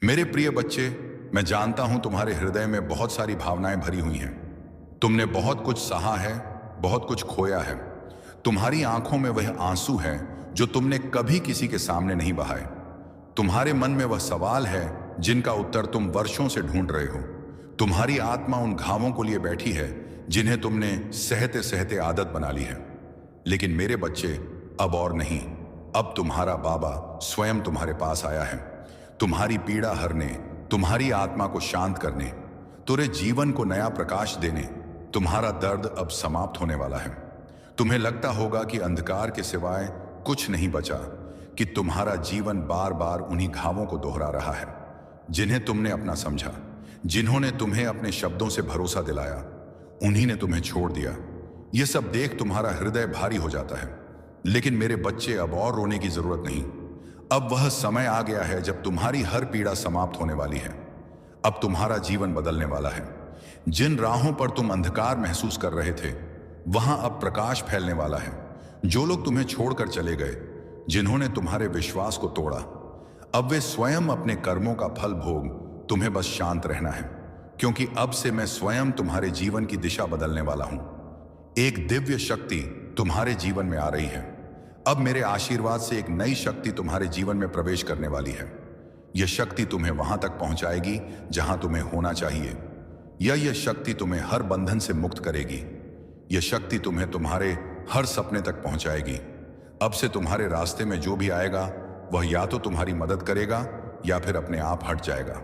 मेरे प्रिय बच्चे, मैं जानता हूं तुम्हारे हृदय में बहुत सारी भावनाएं भरी हुई हैं। तुमने बहुत कुछ सहा है, बहुत कुछ खोया है। तुम्हारी आंखों में वह आंसू है जो तुमने कभी किसी के सामने नहीं बहाए। तुम्हारे मन में वह सवाल है जिनका उत्तर तुम वर्षों से ढूंढ रहे हो। तुम्हारी आत्मा उन घावों को लिए बैठी है जिन्हें तुमने सहते सहते आदत बना ली है। लेकिन मेरे बच्चे, अब और नहीं। अब तुम्हारा बाबा स्वयं तुम्हारे पास आया है, तुम्हारी पीड़ा हरने, तुम्हारी आत्मा को शांत करने, तुम्हारे जीवन को नया प्रकाश देने। तुम्हारा दर्द अब समाप्त होने वाला है। तुम्हें लगता होगा कि अंधकार के सिवाय कुछ नहीं बचा, कि तुम्हारा जीवन बार बार उन्हीं घावों को दोहरा रहा है जिन्हें तुमने अपना समझा, जिन्होंने तुम्हें अपने शब्दों से भरोसा दिलाया, उन्हीं ने तुम्हें छोड़ दिया। यह सब देख तुम्हारा हृदय भारी हो जाता है। लेकिन मेरे बच्चे, अब और रोने की जरूरत नहीं। अब वह समय आ गया है जब तुम्हारी हर पीड़ा समाप्त होने वाली है। अब तुम्हारा जीवन बदलने वाला है। जिन राहों पर तुम अंधकार महसूस कर रहे थे, वहां अब प्रकाश फैलने वाला है। जो लोग तुम्हें छोड़कर चले गए, जिन्होंने तुम्हारे विश्वास को तोड़ा, अब वे स्वयं अपने कर्मों का फल भोग। तुम्हें बस शांत रहना है, क्योंकि अब से मैं स्वयं तुम्हारे जीवन की दिशा बदलने वाला हूं। एक दिव्य शक्ति तुम्हारे जीवन में आ रही है। अब मेरे आशीर्वाद से एक नई शक्ति तुम्हारे जीवन में प्रवेश करने वाली है। यह शक्ति तुम्हें वहां तक पहुंचाएगी जहां तुम्हें होना चाहिए। यह शक्ति तुम्हें हर बंधन से मुक्त करेगी। यह शक्ति तुम्हें तुम्हारे हर सपने तक पहुंचाएगी। अब से तुम्हारे रास्ते में जो भी आएगा, वह या तो तुम्हारी मदद करेगा या फिर अपने आप हट जाएगा।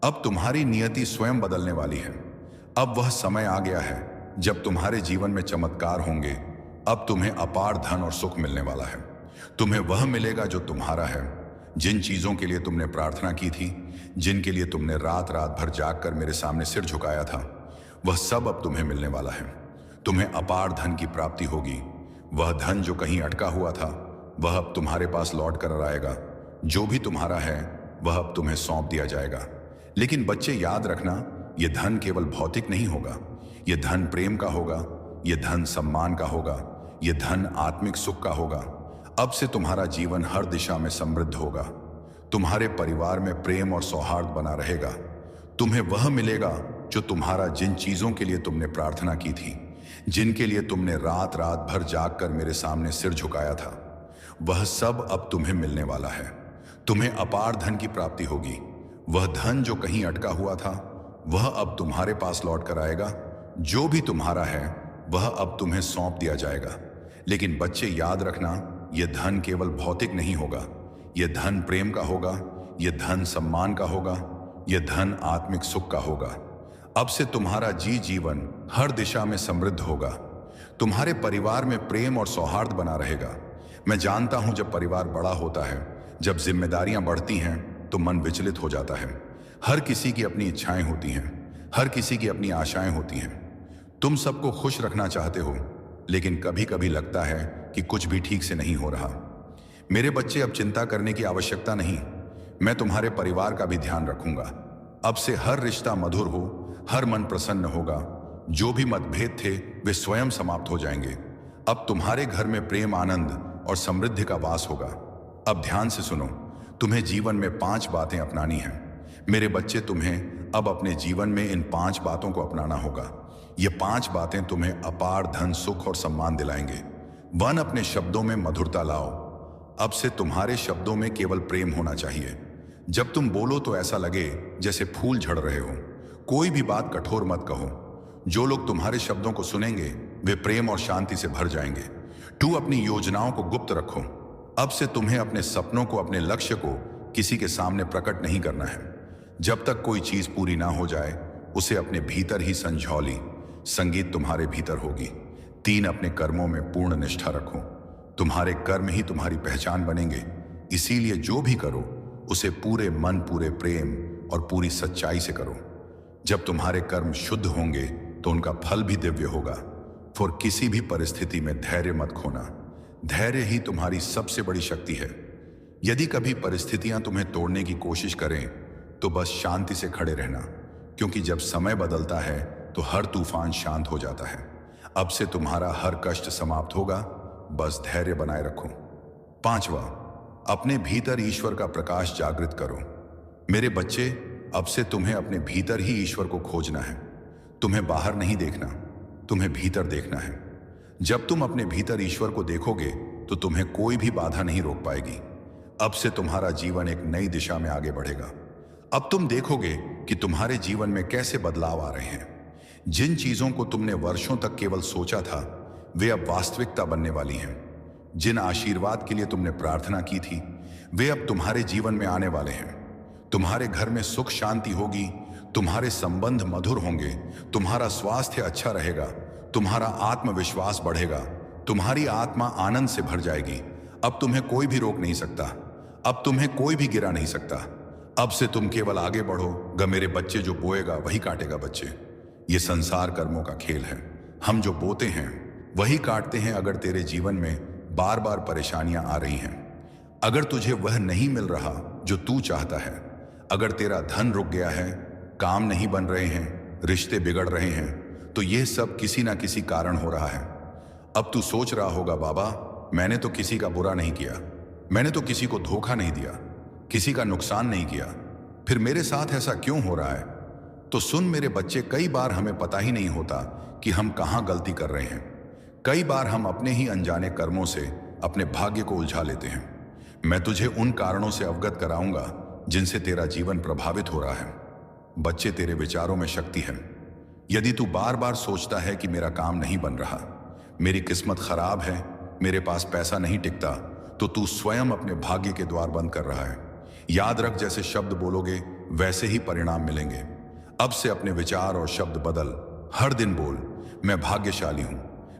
अब तुम्हारी नियति स्वयं बदलने वाली है। अब वह समय आ गया है जब तुम्हारे जीवन में चमत्कार होंगे। अब तुम्हें अपार धन और सुख मिलने वाला है। तुम्हें वह मिलेगा जो तुम्हारा है। जिन चीजों के लिए तुमने प्रार्थना की थी, जिनके लिए तुमने रात रात भर जागकर मेरे सामने सिर झुकाया था, वह सब अब तुम्हें मिलने वाला है। तुम्हें अपार धन की प्राप्ति होगी। वह धन जो कहीं अटका हुआ था, वह अब तुम्हारे पास लौट कर आएगा। जो भी तुम्हारा है, वह अब तुम्हें सौंप दिया जाएगा। लेकिन बच्चे, याद रखना, यह धन केवल भौतिक नहीं होगा। यह धन प्रेम का होगा, यह धन सम्मान का होगा, यह धन आत्मिक सुख का होगा। अब से तुम्हारा जीवन हर दिशा में समृद्ध होगा। तुम्हारे परिवार में प्रेम और सौहार्द बना रहेगा। तुम्हें वह मिलेगा जो तुम्हारा, जिन चीजों के लिए तुमने प्रार्थना की थी, जिनके लिए तुमने रात रात भर जागकर मेरे सामने सिर झुकाया था, वह सब अब तुम्हें मिलने वाला है। तुम्हें अपार धन की प्राप्ति होगी। वह धन जो कहीं अटका हुआ था, वह अब तुम्हारे पास लौट कर आएगा। जो भी तुम्हारा है, वह अब तुम्हें सौंप दिया जाएगा। लेकिन बच्चे, याद रखना, यह धन केवल भौतिक नहीं होगा। यह धन प्रेम का होगा, यह धन सम्मान का होगा, यह धन आत्मिक सुख का होगा। अब से तुम्हारा जीवन हर दिशा में समृद्ध होगा। तुम्हारे परिवार में प्रेम और सौहार्द बना रहेगा। मैं जानता हूं, जब परिवार बड़ा होता है, जब जिम्मेदारियां बढ़ती हैं, तो मन विचलित हो जाता है। हर किसी की अपनी इच्छाएं होती हैं, हर किसी की अपनी आशाएं होती हैं। तुम सबको खुश रखना चाहते हो, लेकिन कभी कभी लगता है कि कुछ भी ठीक से नहीं हो रहा। मेरे बच्चे, अब चिंता करने की आवश्यकता नहीं। मैं तुम्हारे परिवार का भी ध्यान रखूंगा। अब से हर रिश्ता मधुर हो, हर मन प्रसन्न होगा। जो भी मतभेद थे, वे स्वयं समाप्त हो जाएंगे। अब तुम्हारे घर में प्रेम, आनंद और समृद्धि का वास होगा। अब ध्यान से सुनो, तुम्हें जीवन में 5 बातें अपनानी हैं। मेरे बच्चे, तुम्हें अब अपने जीवन में इन 5 बातों को अपनाना होगा। ये 5 बातें तुम्हें अपार धन, सुख और सम्मान दिलाएंगे। 1, अपने शब्दों में मधुरता लाओ। अब से तुम्हारे शब्दों में केवल प्रेम होना चाहिए। जब तुम बोलो तो ऐसा लगे जैसे फूल झड़ रहे हो। कोई भी बात कठोर मत कहो। जो लोग तुम्हारे शब्दों को सुनेंगे, वे प्रेम और शांति से भर जाएंगे। 2, अपनी योजनाओं को गुप्त रखो। अब से तुम्हें अपने सपनों को, अपने लक्ष्य को किसी के सामने प्रकट नहीं करना है। जब तक कोई चीज पूरी ना हो जाए, उसे अपने भीतर ही संजौली। संगीत तुम्हारे भीतर होगी। 3, अपने कर्मों में पूर्ण निष्ठा रखो। तुम्हारे कर्म ही तुम्हारी पहचान बनेंगे। इसीलिए जो भी करो, उसे पूरे मन, पूरे प्रेम और पूरी सच्चाई से करो। जब तुम्हारे कर्म शुद्ध होंगे, तो उनका फल भी दिव्य होगा। फिर किसी भी परिस्थिति में धैर्य मत खोना। धैर्य ही तुम्हारी सबसे बड़ी शक्ति है। यदि कभी परिस्थितियां तुम्हें तोड़ने की कोशिश करें, तो बस शांति से खड़े रहना, क्योंकि जब समय बदलता है, तो हर तूफान शांत हो जाता है। अब से तुम्हारा हर कष्ट समाप्त होगा। बस धैर्य बनाए रखो। 5वां, अपने भीतर ईश्वर का प्रकाश जागृत करो। मेरे बच्चे, अब से तुम्हें अपने भीतर ही ईश्वर को खोजना है। तुम्हें बाहर नहीं देखना, तुम्हें भीतर देखना है। जब तुम अपने भीतर ईश्वर को देखोगे तो तुम्हें कोई भी बाधा नहीं रोक पाएगी। अब से तुम्हारा जीवन एक नई दिशा में आगे बढ़ेगा। अब तुम देखोगे कि तुम्हारे जीवन में कैसे बदलाव आ रहे हैं। जिन चीजों को तुमने वर्षों तक केवल सोचा था, वे अब वास्तविकता बनने वाली हैं। जिन आशीर्वाद के लिए तुमने प्रार्थना की थी, वे अब तुम्हारे जीवन में आने वाले हैं। तुम्हारे घर में सुख शांति होगी, तुम्हारे संबंध मधुर होंगे, तुम्हारा स्वास्थ्य अच्छा रहेगा, तुम्हारा आत्मविश्वास बढ़ेगा, तुम्हारी आत्मा आनंद से भर जाएगी। अब तुम्हें कोई भी रोक नहीं सकता, अब तुम्हें कोई भी गिरा नहीं सकता। अब से तुम केवल आगे बढ़ो। मेरे बच्चे, जो बोएगा वही काटेगा बच्चे। ये संसार कर्मों का खेल है। हम जो बोते हैं वही काटते हैं। अगर तेरे जीवन में बार बार परेशानियां आ रही हैं, अगर तुझे वह नहीं मिल रहा जो तू चाहता है, अगर तेरा धन रुक गया है, काम नहीं बन रहे हैं, रिश्ते बिगड़ रहे हैं, तो यह सब किसी ना किसी कारण हो रहा है। अब तू सोच रहा होगा, बाबा मैंने तो किसी का बुरा नहीं किया, मैंने तो किसी को धोखा नहीं दिया, किसी का नुकसान नहीं किया, फिर मेरे साथ ऐसा क्यों हो रहा है? तो सुन मेरे बच्चे, कई बार हमें पता ही नहीं होता कि हम कहाँ गलती कर रहे हैं। कई बार हम अपने ही अनजाने कर्मों से अपने भाग्य को उलझा लेते हैं। मैं तुझे उन कारणों से अवगत कराऊंगा जिनसे तेरा जीवन प्रभावित हो रहा है। बच्चे, तेरे विचारों में शक्ति है। यदि तू बार बार सोचता है कि मेरा काम नहीं बन रहा, मेरी किस्मत खराब है, मेरे पास पैसा नहीं टिकता, तो तू स्वयं अपने भाग्य के द्वार बंद कर रहा है। याद रख, जैसे शब्द बोलोगे वैसे ही परिणाम मिलेंगे। अब से अपने विचार और शब्द बदल। हर दिन बोल, मैं भाग्यशाली हूं,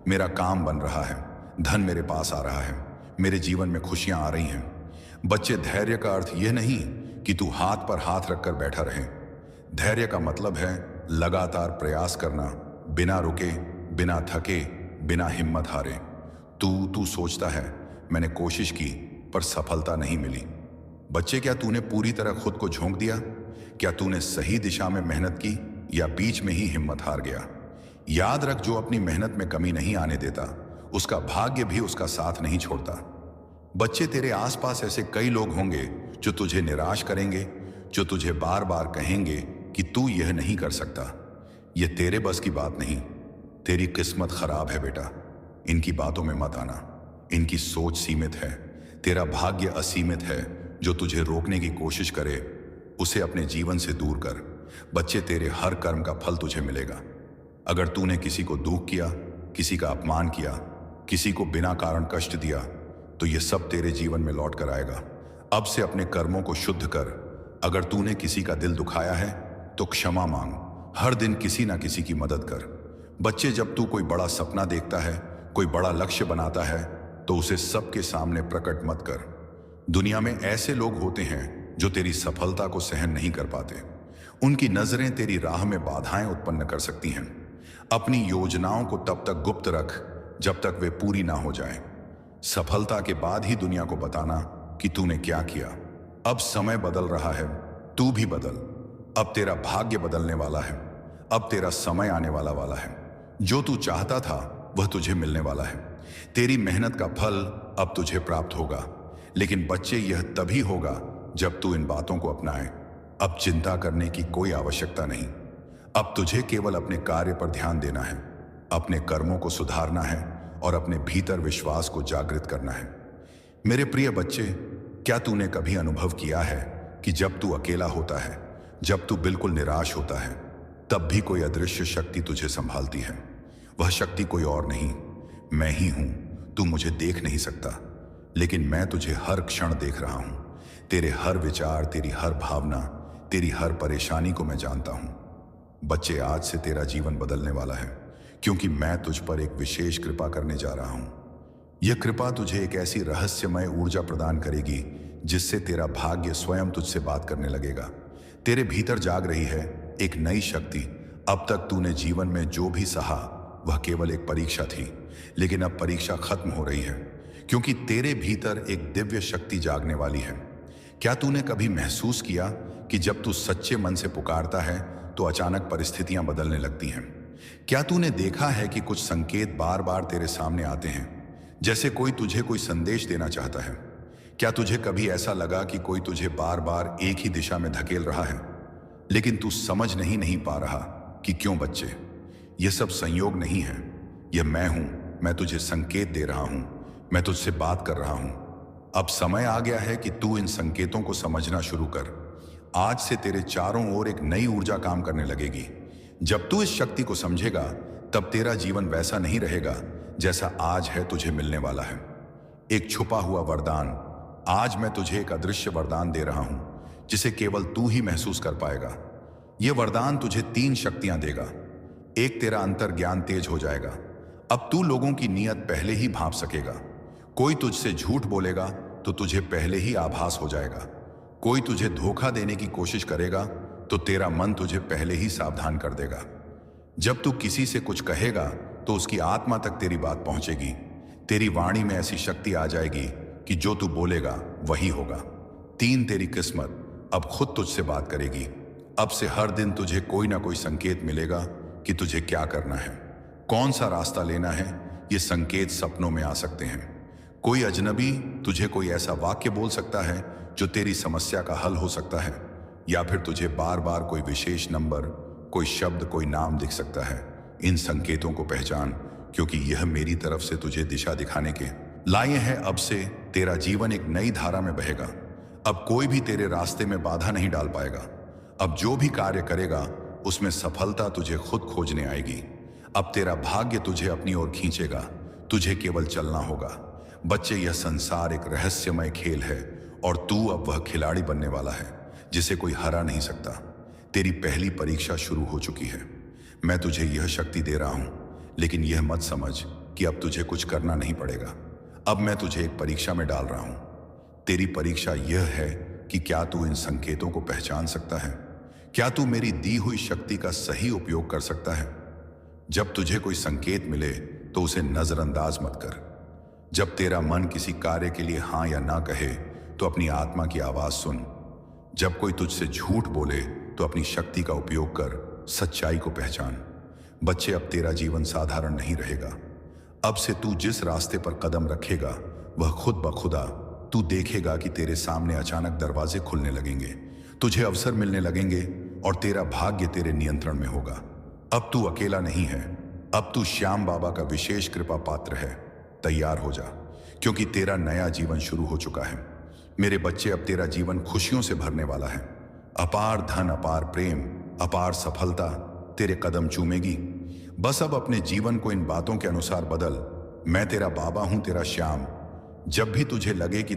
मेरा काम बन रहा है, धन मेरे पास आ रहा है, मेरे जीवन में खुशियां आ रही हैं। बच्चे, धैर्य का अर्थ यह नहीं कि तू हाथ पर हाथ रखकर बैठा रहे। धैर्य का मतलब है लगातार प्रयास करना, बिना रुके, बिना थके, बिना हिम्मत हारे। तू सोचता है मैंने कोशिश की पर सफलता नहीं मिली। बच्चे, क्या तूने पूरी तरह खुद को झोंक दिया? क्या तूने सही दिशा में मेहनत की या बीच में ही हिम्मत हार गया? याद रख, जो अपनी मेहनत में कमी नहीं आने देता, उसका भाग्य भी उसका साथ नहीं छोड़ता। बच्चे, तेरे आसपास ऐसे कई लोग होंगे जो तुझे निराश करेंगे, जो तुझे बार बार कहेंगे कि तू यह नहीं कर सकता। यह तेरे बस की बात नहीं, तेरी किस्मत खराब है बेटा। इनकी बातों में मत आना, इनकी सोच सीमित है। तेरा भाग्य असीमित है। जो तुझे रोकने की कोशिश करे उसे अपने जीवन से दूर कर। बच्चे, तेरे हर कर्म का फल तुझे मिलेगा। अगर तूने किसी को दुख किया, किसी का अपमान किया, किसी को बिना कारण कष्ट दिया, तो यह सब तेरे जीवन में लौट कर आएगा। अब से अपने कर्मों को शुद्ध कर। अगर तूने किसी का दिल दुखाया है तो क्षमा मांग। हर दिन किसी ना किसी की मदद कर। बच्चे, जब तू कोई बड़ा सपना देखता है, कोई बड़ा लक्ष्य बनाता है, तो उसे सबके सामने प्रकट मत कर। दुनिया में ऐसे लोग होते हैं जो तेरी सफलता को सहन नहीं कर पाते। उनकी नजरें तेरी राह में बाधाएं उत्पन्न कर सकती हैं। अपनी योजनाओं को तब तक गुप्त रख जब तक वे पूरी ना हो जाएं। सफलता के बाद ही दुनिया को बताना कि तूने क्या किया। अब समय बदल रहा है, तू भी बदल। अब तेरा भाग्य बदलने वाला है। अब तेरा समय आने वाला है। जो तू चाहता था वह तुझे मिलने वाला है। तेरी मेहनत का फल अब तुझे प्राप्त होगा। लेकिन बच्चे, यह तभी होगा जब तू इन बातों को अपनाए। अब चिंता करने की कोई आवश्यकता नहीं। अब तुझे केवल अपने कार्य पर ध्यान देना है, अपने कर्मों को सुधारना है और अपने भीतर विश्वास को जागृत करना है। मेरे प्रिय बच्चे, क्या तूने कभी अनुभव किया है कि जब तू अकेला होता है, जब तू बिल्कुल निराश होता है, तब भी कोई अदृश्य शक्ति तुझे संभालती है? वह शक्ति कोई और नहीं, मैं ही हूं। तू मुझे देख नहीं सकता, लेकिन मैं तुझे हर क्षण देख रहा हूं। तेरे हर विचार, तेरी हर भावना, तेरी हर परेशानी को मैं जानता हूं। बच्चे, आज से तेरा जीवन बदलने वाला है, क्योंकि मैं तुझ पर एक विशेष कृपा करने जा रहा हूं। यह कृपा तुझे एक ऐसी रहस्यमय ऊर्जा प्रदान करेगी जिससे तेरा भाग्य स्वयं तुझसे बात करने लगेगा। तेरे भीतर जाग रही है एक नई शक्ति। अब तक तूने जीवन में जो भी सहा वह केवल एक परीक्षा थी, लेकिन अब परीक्षा खत्म हो रही है, क्योंकि तेरे भीतर एक दिव्य शक्ति जागने वाली है। क्या तूने कभी महसूस किया कि जब तू सच्चे मन से पुकारता है तो अचानक परिस्थितियां बदलने लगती हैं? क्या तूने देखा है कि कुछ संकेत बार बार तेरे सामने आते हैं, जैसे कोई तुझे कोई संदेश देना चाहता है? क्या तुझे कभी ऐसा लगा कि कोई तुझे बार बार एक ही दिशा में धकेल रहा है, लेकिन तू समझ नहीं पा रहा कि क्यों? बच्चे, यह सब संयोग नहीं है। यह मैं हूं। मैं तुझे संकेत दे रहा हूं। मैं तुझसे बात कर रहा हूं। अब समय आ गया है कि तू इन संकेतों को समझना शुरू कर। आज से तेरे चारों ओर एक नई ऊर्जा काम करने लगेगी। जब तू इस शक्ति को समझेगा, तब तेरा जीवन वैसा नहीं रहेगा जैसा आज है तुझे मिलने वाला है। एक छुपा हुआ वरदान। आज मैं तुझे एक अदृश्य वरदान दे रहा हूं, जिसे केवल तू ही महसूस कर पाएगा। यह वरदान तुझे 3 शक्तियां देगा। एक, तेरा अंतर ज्ञान तेज हो जाएगा। अब तू लोगों की नीयत पहले ही भांप सकेगा। कोई तुझसे झूठ बोलेगा तो तुझे पहले ही आभास हो जाएगा। कोई तुझे धोखा देने की कोशिश करेगा तो तेरा मन तुझे पहले ही सावधान कर देगा। जब तू किसी से कुछ कहेगा तो उसकी आत्मा तक तेरी बात पहुंचेगी। तेरी वाणी में ऐसी शक्ति आ जाएगी कि जो तू बोलेगा वही होगा। 3, तेरी किस्मत अब खुद तुझसे बात करेगी। अब से हर दिन तुझे कोई ना कोई संकेत मिलेगा कि तुझे क्या करना है, कौन सा रास्ता लेना है। ये संकेत सपनों में आ सकते हैं। कोई अजनबी तुझे कोई ऐसा वाक्य बोल सकता है जो तेरी समस्या का हल हो सकता है, या फिर तुझे बार बार कोई विशेष नंबर, कोई शब्द, कोई नाम दिख सकता है। इन संकेतों को पहचान, क्योंकि यह मेरी तरफ से तुझे दिशा दिखाने के लाए हैं। अब से तेरा जीवन एक नई धारा में बहेगा। अब कोई भी तेरे रास्ते में बाधा नहीं डाल पाएगा। अब जो भी कार्य करेगा उसमें सफलता तुझे खुद खोजने आएगी। अब तेरा भाग्य तुझे अपनी ओर खींचेगा। तुझे केवल चलना होगा। बच्चे, यह संसार एक रहस्यमय खेल है और तू अब वह खिलाड़ी बनने वाला है जिसे कोई हरा नहीं सकता। तेरी पहली परीक्षा शुरू हो चुकी है। मैं तुझे यह शक्ति दे रहा हूं, लेकिन यह मत समझ कि अब तुझे कुछ करना नहीं पड़ेगा। अब मैं तुझे एक परीक्षा में डाल रहा हूं। तेरी परीक्षा यह है कि क्या तू इन संकेतों को पहचान सकता है? क्या तू मेरी दी हुई शक्ति का सही उपयोग कर सकता है? जब तुझे कोई संकेत मिले तो उसे नजरअंदाज मत कर। जब तेरा मन किसी कार्य के लिए हां या ना कहे तो अपनी आत्मा की आवाज सुन। जब कोई तुझसे झूठ बोले तो अपनी शक्ति का उपयोग कर सच्चाई को पहचान। बच्चे, अब तेरा जीवन साधारण नहीं रहेगा। अब से तू जिस रास्ते पर कदम रखेगा वह खुद ब खुदा तू देखेगा कि तेरे सामने अचानक दरवाजे खुलने लगेंगे, तुझे अवसर मिलने लगेंगे और तेरा भाग्य तेरे नियंत्रण में होगा। अब तू अकेला नहीं है। अब तू श्याम बाबा का विशेष कृपा पात्र है। तैयार हो जा, क्योंकि तेरा नया जीवन शुरू हो चुका है। मेरे बच्चे, अब तेरा जीवन खुशियों से भरने वाला है। अपार धन, अपार प्रेम, अपार सफलता तेरे कदम चूमेगी। बस अब अपने जीवन को इन बातों के अनुसार बदल। मैं तेरा बाबा हूं, तेरा श्याम। जब भी तुझे लगे कि